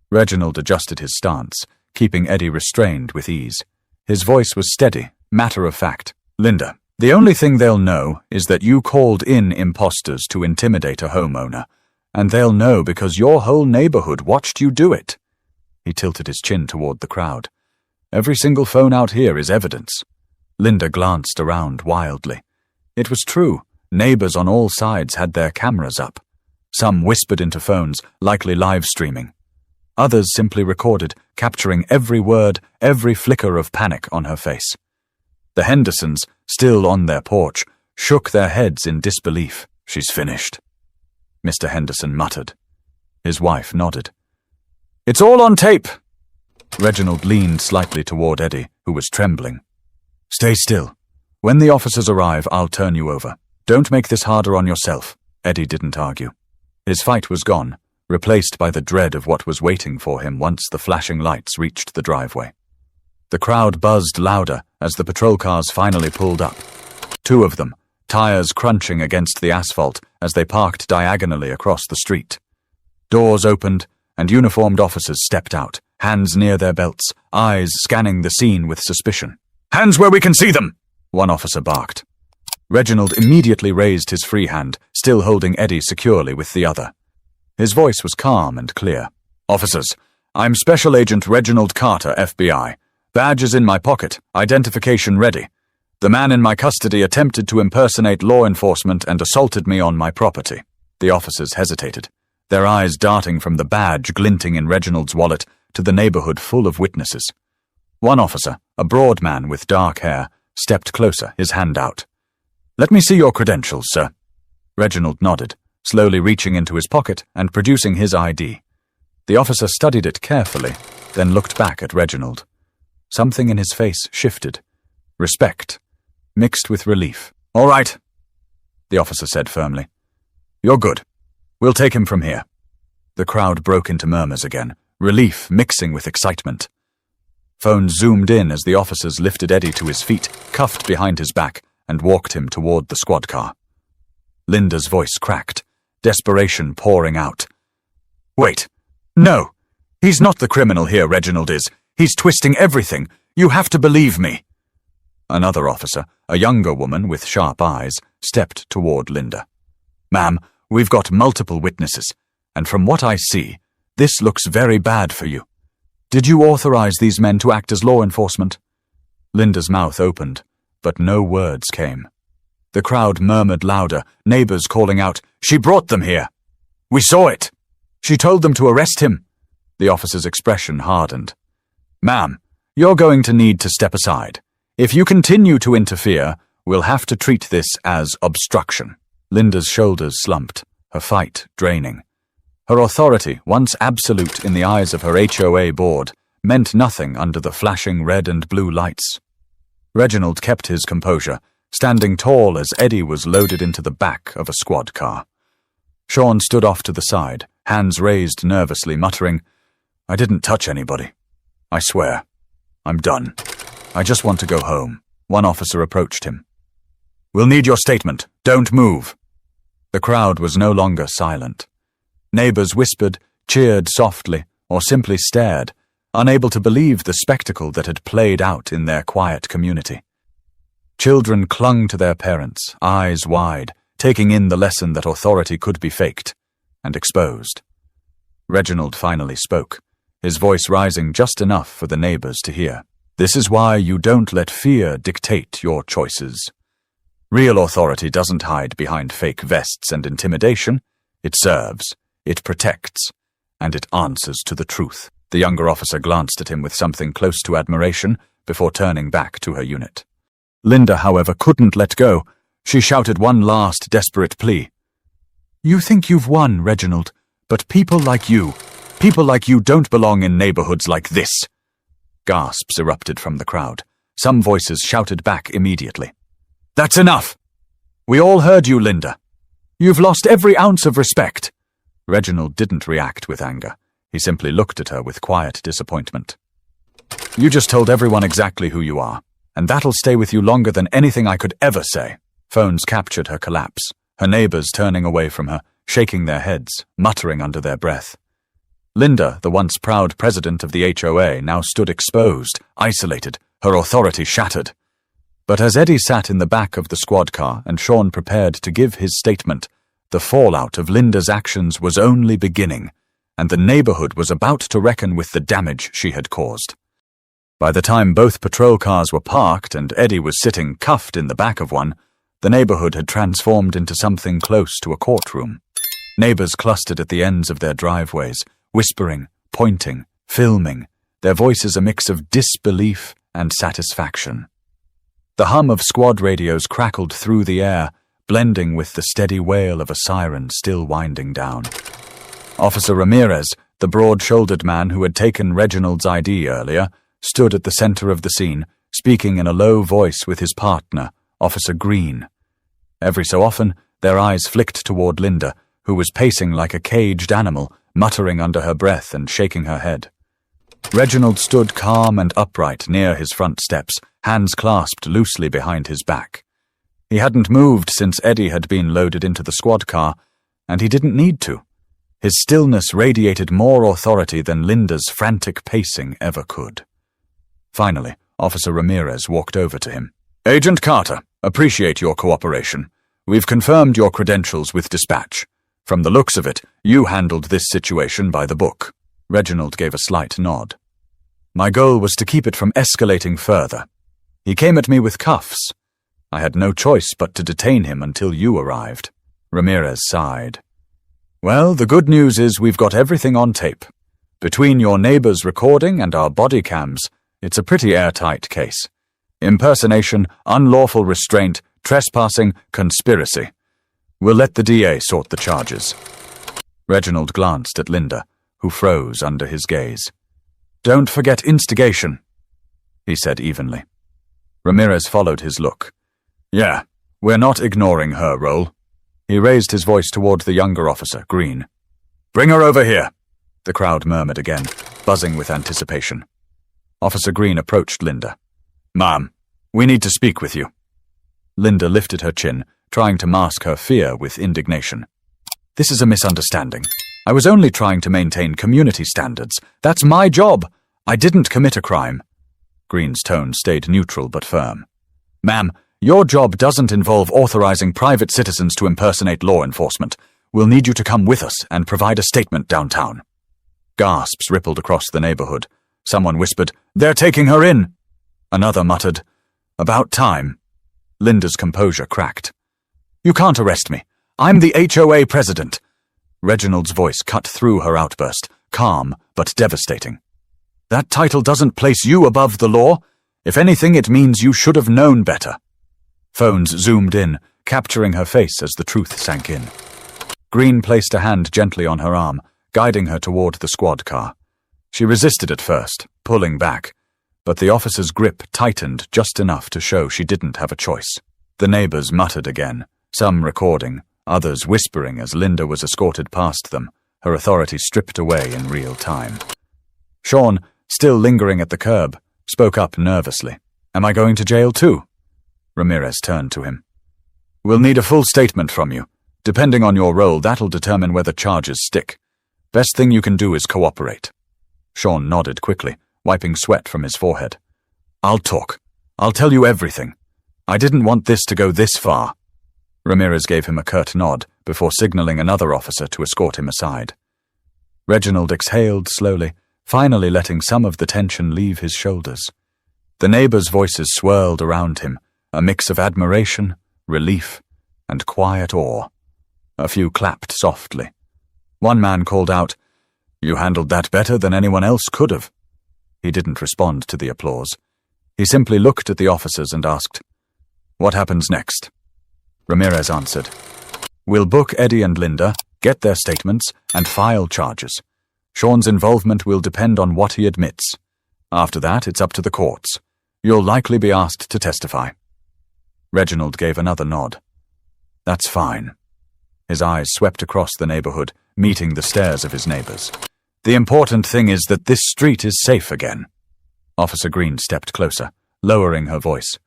Reginald adjusted his stance, keeping Eddie restrained with ease. His voice was steady, matter-of-fact. "Linda, the only thing they'll know is that you called in imposters to intimidate a homeowner, and they'll know because your whole neighborhood watched you do it." He tilted his chin toward the crowd. "Every single phone out here is evidence." Linda glanced around wildly. It was true. Neighbors on all sides had their cameras up. Some whispered into phones, likely live streaming. Others simply recorded, capturing every word, every flicker of panic on her face. The Hendersons, still on their porch, shook their heads in disbelief. "She's finished," Mr. Henderson muttered. His wife nodded. "It's all on tape." Reginald leaned slightly toward Eddie, who was trembling. "Stay still. When the officers arrive, I'll turn you over. Don't make this harder on yourself." Eddie didn't argue. His fight was gone, replaced by the dread of what was waiting for him once the flashing lights reached the driveway. The crowd buzzed louder as the patrol cars finally pulled up. 2 of them, tires crunching against the asphalt as they parked diagonally across the street. Doors opened, and uniformed officers stepped out, hands near their belts, eyes scanning the scene with suspicion. "Hands where we can see them!" one officer barked. Reginald immediately raised his free hand, still holding Eddie securely with the other. His voice was calm and clear. "Officers, I'm Special Agent Reginald Carter, FBI. Badge is in my pocket, identification ready. The man in my custody attempted to impersonate law enforcement and assaulted me on my property." The officers hesitated, their eyes darting from the badge glinting in Reginald's wallet to the neighborhood full of witnesses. One officer, a broad man with dark hair, stepped closer, his hand out. "Let me see your credentials, sir." Reginald nodded, slowly reaching into his pocket and producing his ID. The officer studied it carefully, then looked back at Reginald. Something in his face shifted. Respect, mixed with relief. "All right," the officer said firmly. "You're good. We'll take him from here." The crowd broke into murmurs again, relief mixing with excitement. Phones zoomed in as the officers lifted Eddie to his feet, cuffed behind his back, and walked him toward the squad car. Linda's voice cracked, desperation pouring out. "Wait. No. He's not the criminal here, Reginald is. He's twisting everything. You have to believe me." Another officer, a younger woman with sharp eyes, stepped toward Linda. "Ma'am, we've got multiple witnesses, and from what I see, this looks very bad for you. Did you authorize these men to act as law enforcement?" Linda's mouth opened, but no words came. The crowd murmured louder, neighbors calling out, "She brought them here. We saw it. She told them to arrest him." The officer's expression hardened. "Ma'am, you're going to need to step aside. If you continue to interfere, we'll have to treat this as obstruction." Linda's shoulders slumped, her fight draining. Her authority, once absolute in the eyes of her HOA board, meant nothing under the flashing red and blue lights. Reginald kept his composure, standing tall as Eddie was loaded into the back of a squad car. Sean stood off to the side, hands raised nervously, muttering, "I didn't touch anybody. I swear. I'm done. I just want to go home." One officer approached him. "We'll need your statement. Don't move." The crowd was no longer silent. Neighbors whispered, cheered softly, or simply stared, unable to believe the spectacle that had played out in their quiet community. Children clung to their parents, eyes wide, taking in the lesson that authority could be faked and exposed. Reginald finally spoke, his voice rising just enough for the neighbors to hear. "This is why you don't let fear dictate your choices. Real authority doesn't hide behind fake vests and intimidation. It serves, it protects, and it answers to the truth." The younger officer glanced at him with something close to admiration before turning back to her unit. Linda, however, couldn't let go. She shouted one last desperate plea. "You think you've won, Reginald, but people like you don't belong in neighborhoods like this." Gasps erupted from the crowd. Some voices shouted back immediately. "That's enough! We all heard you, Linda. You've lost every ounce of respect." Reginald didn't react with anger. He simply looked at her with quiet disappointment. "You just told everyone exactly who you are, and that'll stay with you longer than anything I could ever say." Phones captured her collapse, her neighbors turning away from her, shaking their heads, muttering under their breath. Linda, the once proud president of the HOA, now stood exposed, isolated, her authority shattered. But as Eddie sat in the back of the squad car and Sean prepared to give his statement, the fallout of Linda's actions was only beginning, and the neighborhood was about to reckon with the damage she had caused. By the time both patrol cars were parked and Eddie was sitting cuffed in the back of one, the neighborhood had transformed into something close to a courtroom. Neighbors clustered at the ends of their driveways, whispering, pointing, filming, their voices a mix of disbelief and satisfaction. The hum of squad radios crackled through the air, blending with the steady wail of a siren still winding down. Officer Ramirez, the broad-shouldered man who had taken Reginald's ID earlier, stood at the center of the scene, speaking in a low voice with his partner, Officer Green. Every so often, their eyes flicked toward Linda, who was pacing like a caged animal, muttering under her breath and shaking her head. Reginald stood calm and upright near his front steps, hands clasped loosely behind his back. He hadn't moved since Eddie had been loaded into the squad car, and he didn't need to. His stillness radiated more authority than Linda's frantic pacing ever could. Finally, Officer Ramirez walked over to him. "Agent Carter, appreciate your cooperation. We've confirmed your credentials with dispatch. From the looks of it, you handled this situation by the book." Reginald gave a slight nod. "My goal was to keep it from escalating further. He came at me with cuffs. I had no choice but to detain him until you arrived." Ramirez sighed. "Well, the good news is we've got everything on tape. Between your neighbor's recording and our body cams, it's a pretty airtight case. Impersonation, unlawful restraint, trespassing, conspiracy. We'll let the DA sort the charges." Reginald glanced at Linda, who froze under his gaze. "Don't forget instigation," he said evenly. Ramirez followed his look. "Yeah, we're not ignoring her role." He raised his voice toward the younger officer, Green. "Bring her over here," the crowd murmured again, buzzing with anticipation. Officer Green approached Linda. "Ma'am, we need to speak with you." Linda lifted her chin, trying to mask her fear with indignation. "This is a misunderstanding. I was only trying to maintain community standards. That's my job. I didn't commit a crime." Green's tone stayed neutral but firm. "Ma'am, your job doesn't involve authorizing private citizens to impersonate law enforcement. We'll need you to come with us and provide a statement downtown." Gasps rippled across the neighborhood. Someone whispered, "They're taking her in." Another muttered, "About time." Linda's composure cracked. "You can't arrest me. I'm the HOA president." Reginald's voice cut through her outburst, calm but devastating. "That title doesn't place you above the law. If anything, it means you should have known better." Phones zoomed in, capturing her face as the truth sank in. Green placed a hand gently on her arm, guiding her toward the squad car. She resisted at first, pulling back, but the officer's grip tightened just enough to show she didn't have a choice. The neighbors muttered again, some recording, others whispering as Linda was escorted past them, her authority stripped away in real time. Sean, still lingering at the curb, spoke up nervously. "Am I going to jail too?" Ramirez turned to him. "We'll need a full statement from you. Depending on your role, that'll determine whether charges stick. Best thing you can do is cooperate." Sean nodded quickly, wiping sweat from his forehead. "I'll talk. I'll tell you everything. I didn't want this to go this far." Ramirez gave him a curt nod before signaling another officer to escort him aside. Reginald exhaled slowly, finally letting some of the tension leave his shoulders. The neighbors' voices swirled around him, a mix of admiration, relief, and quiet awe. A few clapped softly. One man called out, "You handled that better than anyone else could have." He didn't respond to the applause. He simply looked at the officers and asked, "What happens next?" Ramirez answered, "We'll book Eddie and Linda, get their statements, and file charges. Sean's involvement will depend on what he admits. After that, it's up to the courts. You'll likely be asked to testify." Reginald gave another nod. "That's fine." His eyes swept across the neighborhood, meeting the stares of his neighbors. "The important thing is that this street is safe again." Officer Green stepped closer, lowering her voice.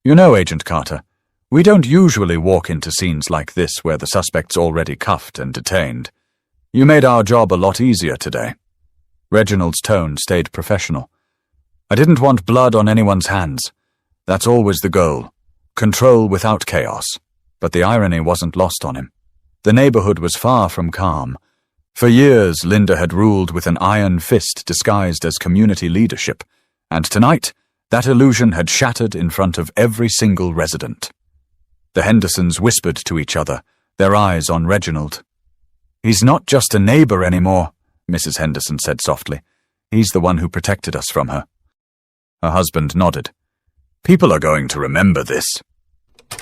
"You know, Agent Carter, we don't usually walk into scenes like this where the suspect's already cuffed and detained. You made our job a lot easier today." Reginald's tone stayed professional. "I didn't want blood on anyone's hands. That's always the goal. Control without chaos." But the irony wasn't lost on him. The neighborhood was far from calm. For years, Linda had ruled with an iron fist disguised as community leadership, and tonight, that illusion had shattered in front of every single resident. The Hendersons whispered to each other, their eyes on Reginald. "He's not just a neighbor anymore," Mrs. Henderson said softly. "He's the one who protected us from her." Her husband nodded. People are going to remember this.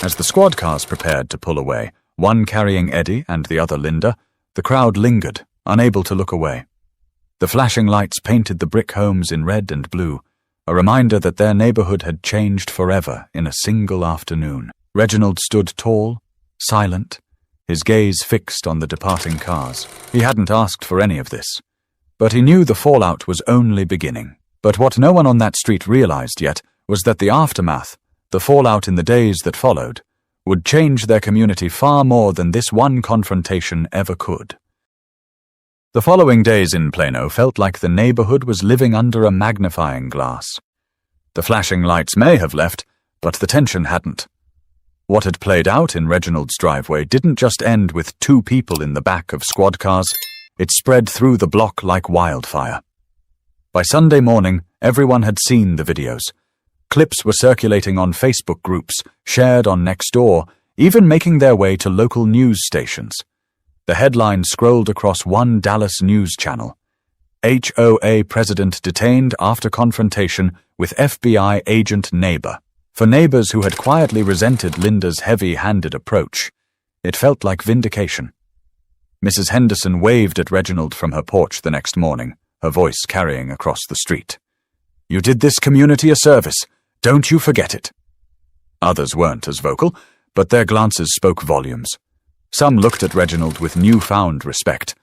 As the squad cars prepared to pull away, one carrying Eddie and the other Linda, the crowd lingered, unable to look away. The flashing lights painted the brick homes in red and blue, a reminder that their neighborhood had changed forever in a single afternoon. Reginald stood tall, silent, his gaze fixed on the departing cars. He hadn't asked for any of this, but he knew the fallout was only beginning. But what no one on that street realized yet was that the aftermath, the fallout in the days that followed, would change their community far more than this one confrontation ever could. The following days in Plano felt like the neighborhood was living under a magnifying glass. The flashing lights may have left, but the tension hadn't. What had played out in Reginald's driveway didn't just end with 2 people in the back of squad cars, it spread through the block like wildfire. By Sunday morning, everyone had seen the videos. Clips were circulating on Facebook groups, shared on Nextdoor, even making their way to local news stations. The headline scrolled across one Dallas news channel. HOA president detained after confrontation with FBI agent neighbor. For neighbors who had quietly resented Linda's heavy-handed approach, it felt like vindication. Mrs. Henderson waved at Reginald from her porch the next morning, her voice carrying across the street. "You did this community a service. Don't you forget it." Others weren't as vocal, but their glances spoke volumes. Some looked at Reginald with newfound respect,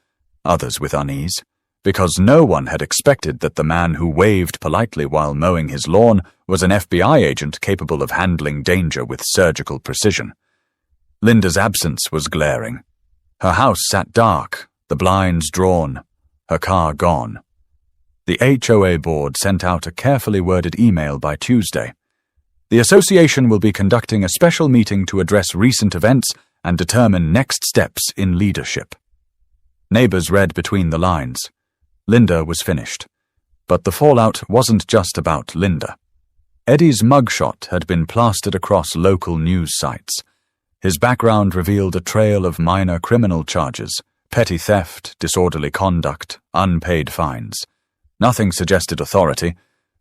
others with unease, because no one had expected that the man who waved politely while mowing his lawn was an FBI agent capable of handling danger with surgical precision. Linda's absence was glaring. Her house sat dark, the blinds drawn, her car gone. The HOA board sent out a carefully worded email by Tuesday. The association will be conducting a special meeting to address recent events and determine next steps in leadership. Neighbors read between the lines. Linda was finished. But the fallout wasn't just about Linda. Eddie's mugshot had been plastered across local news sites. His background revealed a trail of minor criminal charges, petty theft, disorderly conduct, unpaid fines. Nothing suggested authority,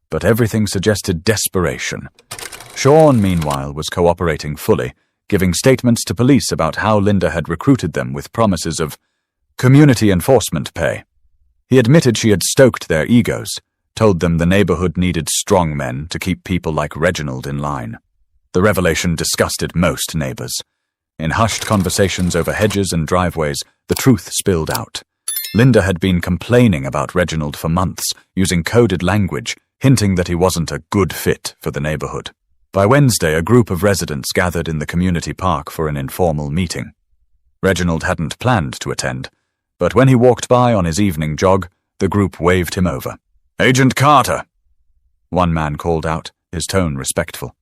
but everything suggested desperation. Sean, meanwhile, was cooperating fully, giving statements to police about how Linda had recruited them with promises of community enforcement pay. He admitted she had stoked their egos, told them the neighborhood needed strong men to keep people like Reginald in line. The revelation disgusted most neighbors. In hushed conversations over hedges and driveways, the truth spilled out. Linda had been complaining about Reginald for months, using coded language, hinting that he wasn't a good fit for the neighborhood. By Wednesday, a group of residents gathered in the community park for an informal meeting. Reginald hadn't planned to attend, but when he walked by on his evening jog, the group waved him over. "Agent Carter," one man called out, his tone respectful.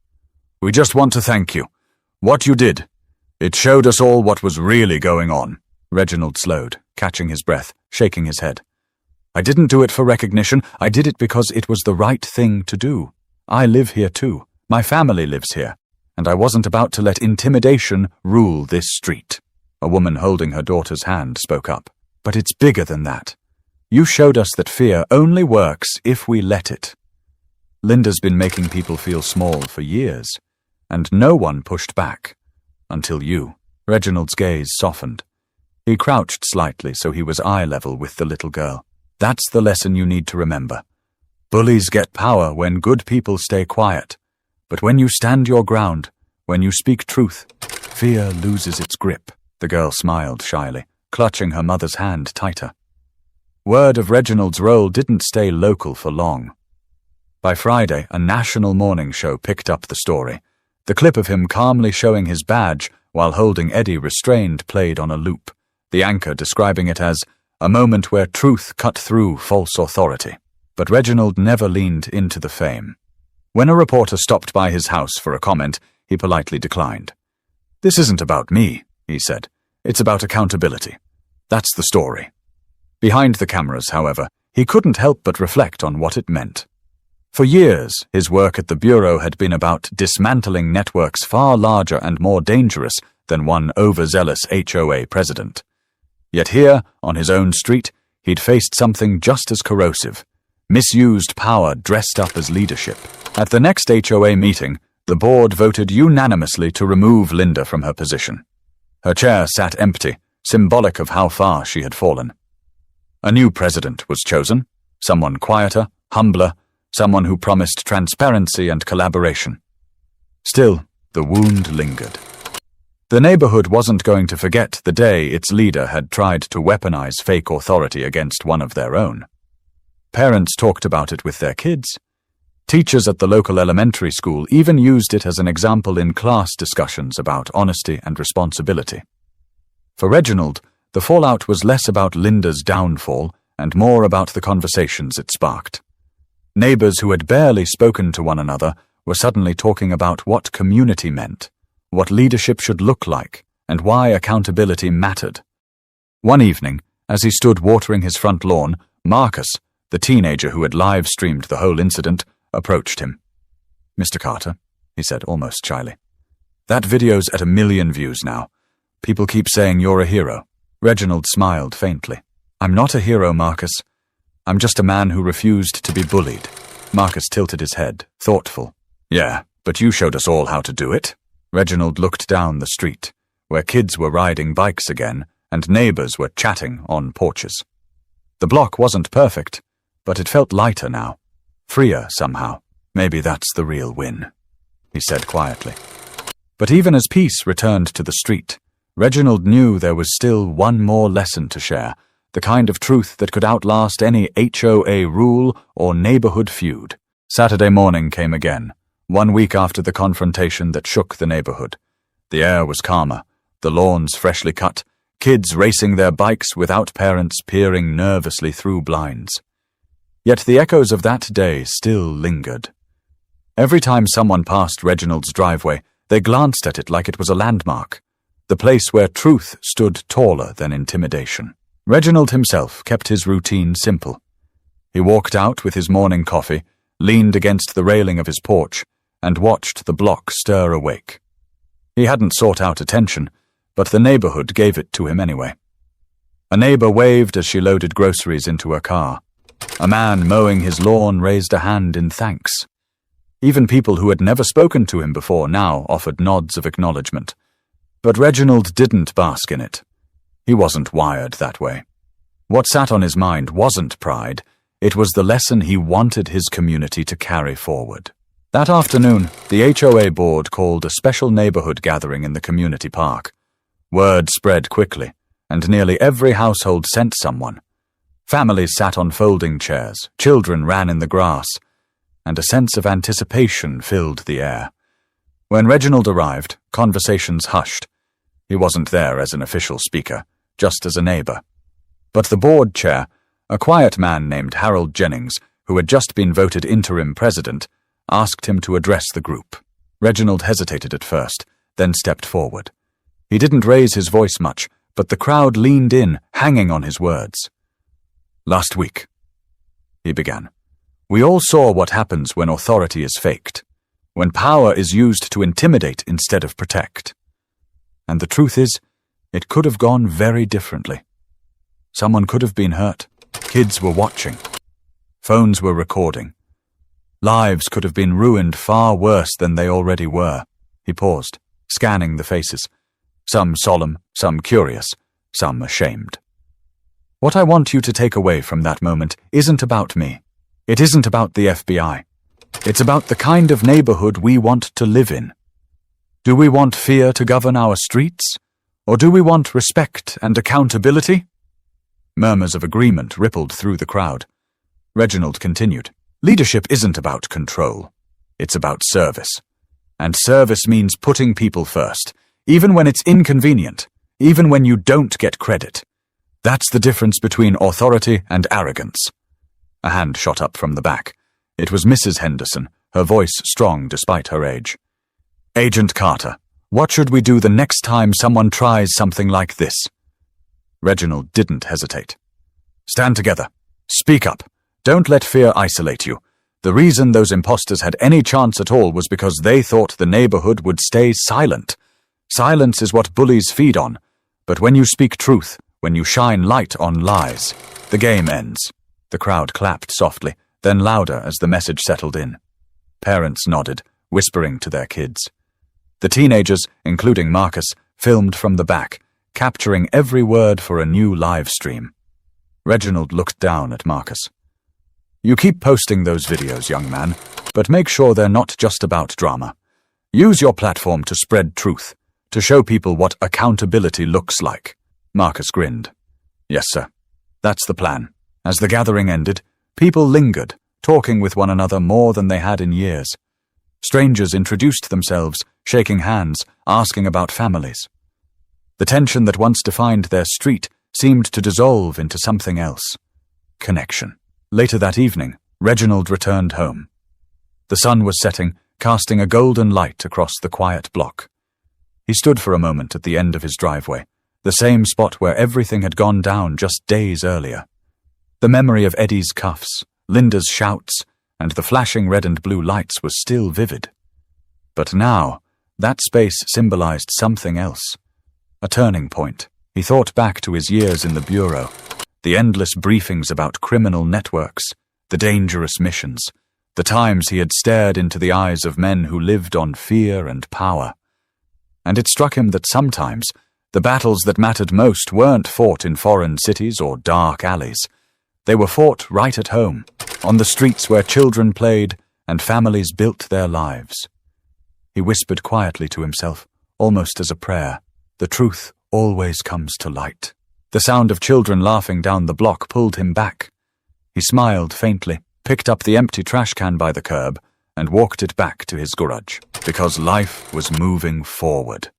"We just want to thank you. What you did, it showed us all what was really going on." Reginald slowed, catching his breath, shaking his head. "I didn't do it for recognition. I did it because it was the right thing to do. I live here too. My family lives here, and I wasn't about to let intimidation rule this street." A woman holding her daughter's hand spoke up. "But it's bigger than that. You showed us that fear only works if we let it. Linda's been making people feel small for years, and no one pushed back. Until you." Reginald's gaze softened. He crouched slightly so he was eye level with the little girl. "That's the lesson you need to remember. Bullies get power when good people stay quiet. But when you stand your ground, when you speak truth, fear loses its grip." The girl smiled shyly, clutching her mother's hand tighter. Word of Reginald's role didn't stay local for long. By Friday, a national morning show picked up the story. The clip of him calmly showing his badge while holding Eddie restrained played on a loop, the anchor describing it as a moment where truth cut through false authority. But Reginald never leaned into the fame. When a reporter stopped by his house for a comment, he politely declined. "This isn't about me," he said. "It's about accountability. That's the story." Behind the cameras, however, he couldn't help but reflect on what it meant. For years, his work at the Bureau had been about dismantling networks far larger and more dangerous than one overzealous HOA president. Yet here, on his own street, he'd faced something just as corrosive, misused power dressed up as leadership. At the next HOA meeting, the board voted unanimously to remove Linda from her position. Her chair sat empty, symbolic of how far she had fallen. A new president was chosen, someone quieter, humbler, someone who promised transparency and collaboration. Still, the wound lingered. The neighborhood wasn't going to forget the day its leader had tried to weaponize fake authority against one of their own. Parents talked about it with their kids. Teachers at the local elementary school even used it as an example in class discussions about honesty and responsibility. For Reginald, the fallout was less about Linda's downfall and more about the conversations it sparked. Neighbors who had barely spoken to one another were suddenly talking about what community meant, what leadership should look like, and why accountability mattered. One evening, as he stood watering his front lawn, Marcus, the teenager who had live-streamed the whole incident, approached him. "Mr. Carter," he said almost shyly, "that video's at 1 million views now. People keep saying you're a hero." Reginald smiled faintly. "I'm not a hero, Marcus. I'm just a man who refused to be bullied." Marcus tilted his head, thoughtful. "Yeah, but you showed us all how to do it." Reginald looked down the street, where kids were riding bikes again and neighbors were chatting on porches. The block wasn't perfect, but it felt lighter now, freer somehow. "Maybe that's the real win," he said quietly. But even as peace returned to the street, Reginald knew there was still one more lesson to share, the kind of truth that could outlast any HOA rule or neighborhood feud. Saturday morning came again, 1 week after the confrontation that shook the neighborhood. The air was calmer, the lawns freshly cut, kids racing their bikes without parents peering nervously through blinds. Yet the echoes of that day still lingered. Every time someone passed Reginald's driveway, they glanced at it like it was a landmark, the place where truth stood taller than intimidation. Reginald himself kept his routine simple. He walked out with his morning coffee, leaned against the railing of his porch, and watched the block stir awake. He hadn't sought out attention, but the neighborhood gave it to him anyway. A neighbor waved as she loaded groceries into her car. A man mowing his lawn raised a hand in thanks. Even people who had never spoken to him before now offered nods of acknowledgement. But Reginald didn't bask in it. He wasn't wired that way. What sat on his mind wasn't pride, it was the lesson he wanted his community to carry forward. That afternoon, the HOA board called a special neighborhood gathering in the community park. Word spread quickly, and nearly every household sent someone. Families sat on folding chairs, children ran in the grass, and a sense of anticipation filled the air. When Reginald arrived, conversations hushed. He wasn't there as an official speaker, just as a neighbor. But the board chair, a quiet man named Harold Jennings, who had just been voted interim president, asked him to address the group. Reginald hesitated at first, then stepped forward. He didn't raise his voice much, but the crowd leaned in, hanging on his words. "Last week," he began, "we all saw what happens when authority is faked, when power is used to intimidate instead of protect. And the truth is, it could have gone very differently. Someone could have been hurt. Kids were watching. Phones were recording. Lives could have been ruined far worse than they already were." He paused, scanning the faces, some solemn, some curious, some ashamed. "What I want you to take away from that moment isn't about me. It isn't about the FBI. It's about the kind of neighborhood we want to live in. Do we want fear to govern our streets? Or do we want respect and accountability?" Murmurs of agreement rippled through the crowd. Reginald continued, "Leadership isn't about control. It's about service. And service means putting people first, even when it's inconvenient, even when you don't get credit. That's the difference between authority and arrogance." A hand shot up from the back. It was Mrs. Henderson, her voice strong despite her age. "Agent Carter, what should we do the next time someone tries something like this?" Reginald didn't hesitate. "Stand together. Speak up. Don't let fear isolate you. The reason those imposters had any chance at all was because they thought the neighborhood would stay silent. Silence is what bullies feed on. But when you speak truth, when you shine light on lies, the game ends." The crowd clapped softly, then louder as the message settled in. Parents nodded, whispering to their kids. The teenagers, including Marcus, filmed from the back, capturing every word for a new live stream. Reginald looked down at Marcus. You keep posting those videos, young man, but make sure they're not just about drama. Use your platform to spread truth, to show people what accountability looks like. Marcus grinned. Yes, sir. That's the plan. As the gathering ended, people lingered, talking with one another more than they had in years. Strangers introduced themselves, shaking hands, asking about families. The tension that once defined their street seemed to dissolve into something else. Connection. Later that evening, Reginald returned home. The sun was setting, casting a golden light across the quiet block. He stood for a moment at the end of his driveway, the same spot where everything had gone down just days earlier. The memory of Eddie's cuffs, Linda's shouts, and the flashing red and blue lights was still vivid. But now, that space symbolized something else. A turning point. He thought back to his years in the Bureau, the endless briefings about criminal networks, the dangerous missions, the times he had stared into the eyes of men who lived on fear and power. And it struck him that sometimes the battles that mattered most weren't fought in foreign cities or dark alleys. They were fought right at home, on the streets where children played and families built their lives. He whispered quietly to himself, almost as a prayer, the truth always comes to light. The sound of children laughing down the block pulled him back. He smiled faintly, picked up the empty trash can by the curb, and walked it back to his garage, because life was moving forward.